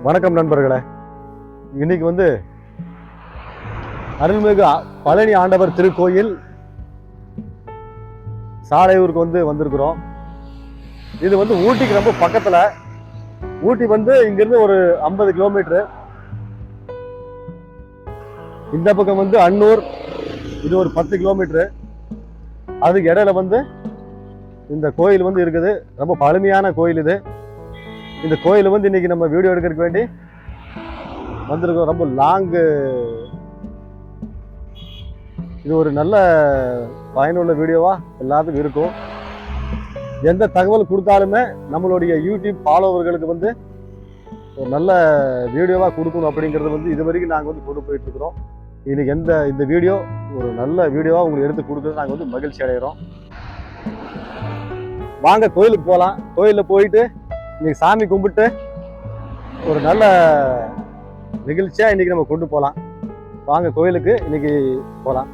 வணக்கம் நண்பர்களே. இன்னைக்கு வந்து அருள்மிகு பழனி ஆண்டவர் திருக்கோயில் சாலையூருக்கு வந்திருக்கிறோம். இது ஊட்டிக்கு ரொம்ப பக்கத்துல. ஊட்டி இங்கிருந்து ஒரு 50 கிலோமீட்டர். இந்த பக்கம் அன்னூர், இது ஒரு 10 கிலோமீட்டர். அதுக்கு இடையில இந்த கோயில் இருக்குது. ரொம்ப பழமையான கோயில் இது. இந்த கோயில் இன்னைக்கு நம்ம வீடியோ எடுக்கிறதுக்கு வேண்டி வந்திருக்கோம். ரொம்ப லாங்கு. இது ஒரு நல்ல பயனுள்ள வீடியோவா எல்லாத்துக்கும் இருக்கும். எந்த தகவல் கொடுத்தாலுமே நம்மளுடைய யூடியூப் ஃபாலோவர்களுக்கு ஒரு நல்ல வீடியோவா கொடுக்கணும் அப்படிங்கிறது இது வரைக்கும் நாங்கள் கொண்டு போயிட்டு இருக்கிறோம். இன்னைக்கு இந்த வீடியோ ஒரு நல்ல வீடியோவா உங்களுக்கு எடுத்து கொடுக்குறது நாங்கள் மகிழ்ச்சி அடைகிறோம். வாங்க கோயிலுக்கு போகலாம். கோயிலில் போயிட்டு இன்னைக்கு சாமி கும்பிட்டு ஒரு நல்ல நிகழ்ச்சியா இன்னைக்கு நம்ம கொண்டு போகலாம். வாங்க கோயிலுக்கு இன்னைக்கு போகலாம்.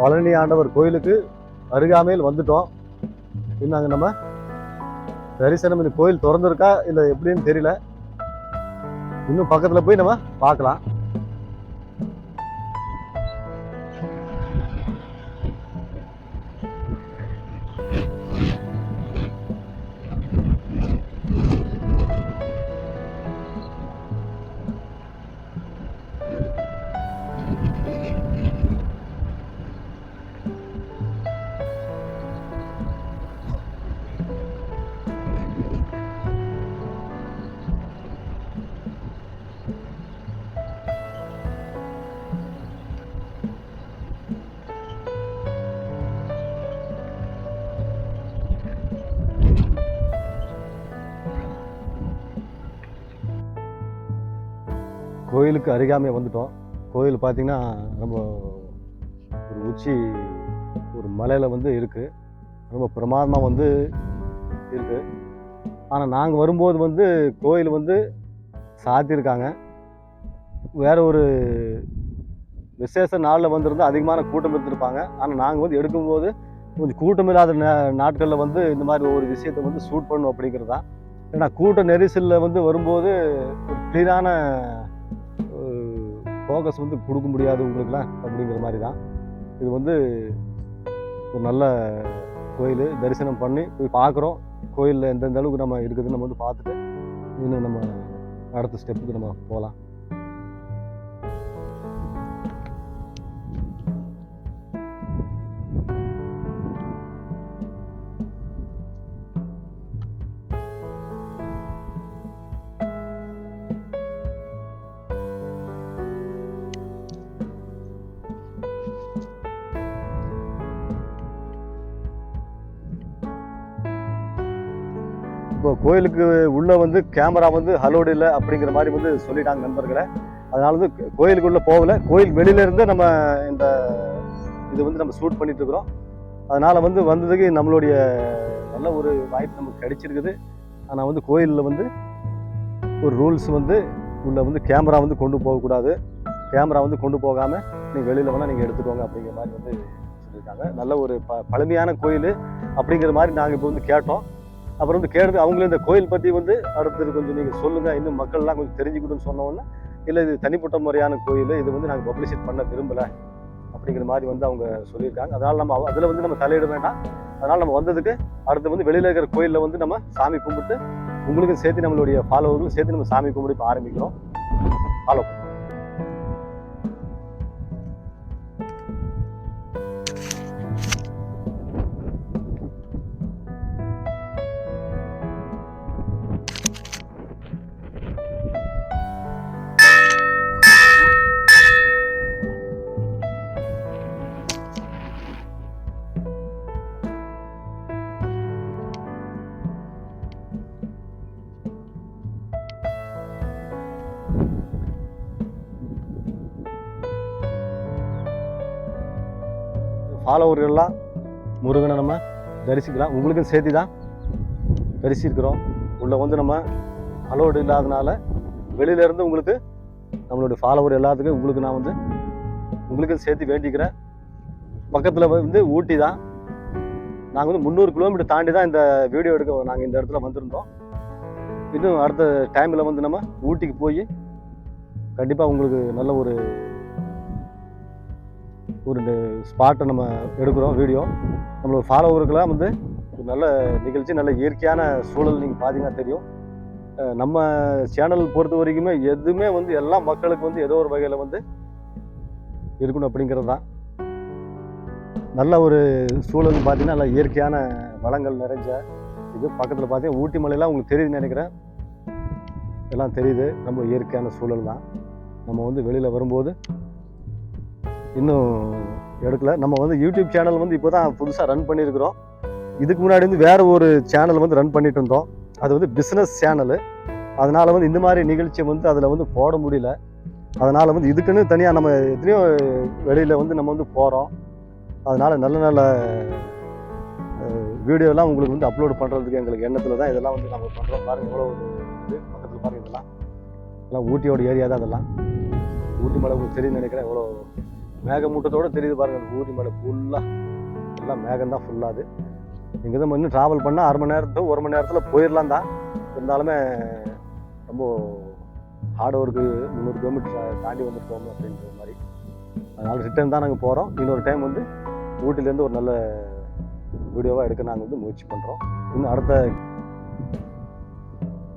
பழனி ஆண்டவர் கோயிலுக்கு அருகாமையில் வந்துட்டோம். இன்னும் நம்ம தரிசனம், இந்த கோயில் திறந்துருக்கா இல்லை எப்படின்னு தெரியல. இன்னும் பக்கத்தில் போய் நம்ம பார்க்கலாம். கோயிலுக்கு அருகாமை வந்துட்டோம். கோயில் பார்த்தீங்கன்னா ரொம்ப ஒரு உச்சி ஒரு மலையில் இருக்குது. ரொம்ப பிரமாதமாக இருக்குது. ஆனால் நாங்கள் வரும்போது கோயில் சாத்தியிருக்காங்க. வேறு ஒரு விசேஷ நாளில் வந்திருந்தால் அதிகமான கூட்டம் இருந்திருப்பாங்க. ஆனால் நாங்கள் எடுக்கும்போது கொஞ்சம் கூட்டம் இல்லாத நாட்களில் இந்த மாதிரி ஒரு விஷயத்தை ஷூட் பண்ணணும் அப்படிங்கிறது தான். ஏன்னா கூட்ட நெரிசலில் வரும்போது ஒரு கிளீனான ஃபோக்கஸ் கொடுக்க முடியாது உங்களுக்குலாம் அப்படிங்கிற மாதிரி தான். இது ஒரு நல்ல கோயில். தரிசனம் பண்ணி போய் பார்க்குறோம். கோயிலில் எந்தெந்த அளவுக்கு நம்ம இருக்குதுன்னு நம்ம பார்த்துட்டு இன்னும் நம்ம அடுத்த ஸ்டெப்புக்கு நம்ம போகலாம். இப்போ கோயிலுக்கு உள்ளே கேமரா அலோடு இல்லை அப்படிங்கிற மாதிரி சொல்லிட்டாங்க நண்பர்களை. அதனால கோயிலுக்குள்ளே போகலை. கோயில் வெளியிலேருந்து நம்ம இந்த இது நம்ம ஷூட் பண்ணிட்டு இருக்கிறோம். அதனால் வந்ததுக்கு நம்மளுடைய நல்ல ஒரு வாய்ப்பு நமக்கு கிடைச்சிருக்குது. ஆனால் கோயிலில் ஒரு ரூல்ஸ் உள்ள கேமரா கொண்டு போகக்கூடாது. கேமரா கொண்டு போகாமல் நீங்கள் வெளியில் வேணால் நீங்கள் எடுத்துக்கோங்க அப்படிங்கிற மாதிரி சொல்லியிருக்காங்க. நல்ல ஒரு பழமையான கோயில் அப்படிங்கிற மாதிரி நாங்கள் இப்போ கேட்டோம். அப்புறம் கேட்டு அவங்களே இந்த கோயில் பற்றி அடுத்தது கொஞ்சம் நீங்கள் சொல்லுங்கள், இன்னும் மக்கள்லாம் கொஞ்சம் தெரிஞ்சுக்கிட்டுன்னு சொன்னோன்னே, இல்லை இது தனிப்பட்ட முறையான கோயில், இது நாங்கள் பப்ளிசிட் பண்ண விரும்பலை அப்படிங்கிற மாதிரி அவங்க சொல்லியிருக்காங்க. அதனால் நம்ம அதில் நம்ம தலையிட வேண்டாம். அதனால் நம்ம வந்ததுக்கு அடுத்து வெளியில் இருக்கிற கோயிலில் நம்ம சாமி கும்பிட்டு உங்களுக்கும் சேர்த்து நம்மளுடைய ஃபாலோவர்களும் சேர்த்து நம்ம சாமி கும்பிட்டு இப்போ ஆரம்பிக்கிறோம். ஃபாலோ பண்ணுவோம். ஃபாலோவர்கள்லாம் முருகனை நம்ம தரிசிக்கலாம். உங்களுக்கும் சேர்த்து தான் தரிசிக்கிறோம். உள்ளே வந்து நம்ம அலோடு இல்லாதனால வெளியிலேருந்து உங்களுக்கு நம்மளுடைய ஃபாலோவர் எல்லாத்துக்கும் உங்களுக்கு நான் வந்து உங்களுக்கும் சேர்த்து வேண்டிக்கிறேன். பக்கத்தில் வந்து ஊட்டி தான். நாங்கள் வந்து 300 கிலோமீட்டர் தாண்டி தான் இந்த வீடியோ எடுக்க நாங்கள் இந்த இடத்துல வந்திருந்தோம். இன்னும் அடுத்த டைமில் வந்து நம்ம ஊட்டிக்கு போய் கண்டிப்பாக உங்களுக்கு நல்ல ஒரு ஸ்பாட்டை நம்ம எடுக்கிறோம் வீடியோ. நம்மளோட ஃபாலோவருக்கெல்லாம் வந்து ஒரு நல்ல நிகழ்ச்சி, நல்ல இயற்கையான சூழல் நீங்கள் பார்த்தீங்கன்னா தெரியும். நம்ம சேனல் பொறுத்த வரைக்குமே எதுவுமே வந்து எல்லா மக்களுக்கு வந்து ஏதோ ஒரு வகையில் வந்து இருக்கணும் அப்படிங்கிறது தான். நல்ல ஒரு சூழல் பார்த்தீங்கன்னா நல்ல இயற்கையான வளங்கள் நிறைஞ்ச இது. பக்கத்தில் பார்த்தீங்கன்னா ஊட்டி மலையெல்லாம் உங்களுக்கு தெரியுதுன்னு நினைக்கிறேன். எல்லாம் தெரியுது. நம்ம இயற்கையான சூழல் தான். நம்ம வந்து வெளியில் வரும்போது இன்னும் எடுக்கல. நம்ம வந்து யூடியூப் சேனல் வந்து இப்போ தான் புதுசாக ரன் பண்ணியிருக்கிறோம். இதுக்கு முன்னாடி வந்து வேறு ஒரு சேனல் வந்து ரன் பண்ணிட்டு இருந்தோம். அது வந்து பிஸ்னஸ் சேனலு. அதனால் வந்து இந்த மாதிரி நிகழ்ச்சியை வந்து அதில் வந்து போட முடியல. அதனால் வந்து இதுக்குன்னு தனியாக நம்ம எத்தனையோ வெளியில் வந்து நம்ம வந்து போகிறோம். அதனால் நல்ல நல்ல வீடியோலாம் உங்களுக்கு வந்து அப்லோட் பண்ணுறதுக்கு எங்களுக்கு எண்ணத்தில் தான் இதெல்லாம் வந்து நம்ம பண்ணுறோம். பாருங்கள் எவ்வளோ இது பக்கத்தில் பாருங்கள். இதெல்லாம் ஊட்டியோட ஏரியா தான். அதெல்லாம் ஊட்டி மலை உங்களுக்கு தெரியுதுன்னு நினைக்கிறேன். எவ்வளோ மேகமூட்டத்தோடு தெரியுது பாருங்கள். ஊட்டி மலை ஃபுல்லாக எல்லாம் மேகம் தான் ஃபுல்லாது. இங்கே தான் இன்னும் ட்ராவல் பண்ணால் 1/2 மணி நேரத்துக்கு 1 மணி நேரத்தில் போயிடலாம் தான். இருந்தாலுமே ரொம்ப ஹார்ட் ஒர்க்கு 300 கிலோமீட்டர் தாண்டி வந்துருக்கோம் அப்படின்ற மாதிரி. அதனால் ரிட்டர்ன் தான் நாங்கள் போகிறோம். இன்னொரு டைம் வந்து ஊட்டிலேருந்து ஒரு நல்ல வீடியோவாக எடுக்க நாங்கள் வந்து முயற்சி பண்ணுறோம். இன்னும் அடுத்த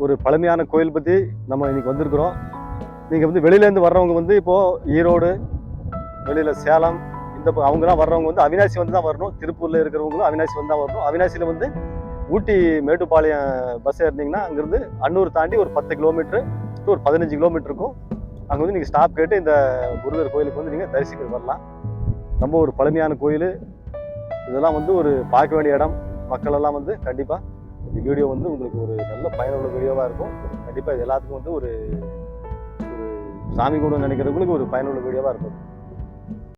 ஒரு பழமையான கோயில் பற்றி நம்ம இன்றைக்கி வந்திருக்கிறோம். நீங்கள் வந்து வெளியிலேருந்து வர்றவங்க வந்து இப்போது ஈரோடு, வெளியில் சேலம், இந்த அவங்கலாம் வர்றவங்க வந்து அவினாசி வந்து தான் வரணும். திருப்பூரில் இருக்கிறவங்களும் அவினாசி வந்து தான் வரணும். அவினாசியில் வந்து ஊட்டி மேட்டுப்பாளையம் பஸ் ஏறினீங்கன்னா அங்கேருந்து அன்னூர் தாண்டி ஒரு 10 கிலோமீட்ரு டு ஒரு 15 கிலோமீட்டர் இருக்கும். அங்கே வந்து நீங்கள் ஸ்டாப் கேட்டு இந்த முருகர் கோயிலுக்கு வந்து நீங்கள் தரிசிக்க வரலாம். ரொம்ப ஒரு பழமையான கோயில். இதெல்லாம் வந்து ஒரு பார்க்க வேண்டிய இடம். மக்களெல்லாம் வந்து கண்டிப்பாக இந்த வீடியோ வந்து உங்களுக்கு ஒரு நல்ல பயனுள்ள வீடியோவாக இருக்கும். கண்டிப்பாக இது எல்லாத்துக்கும் வந்து ஒரு சாமி கூட நினைக்கிறவங்களுக்கு ஒரு பயனுள்ள வீடியோவாக இருக்கும்.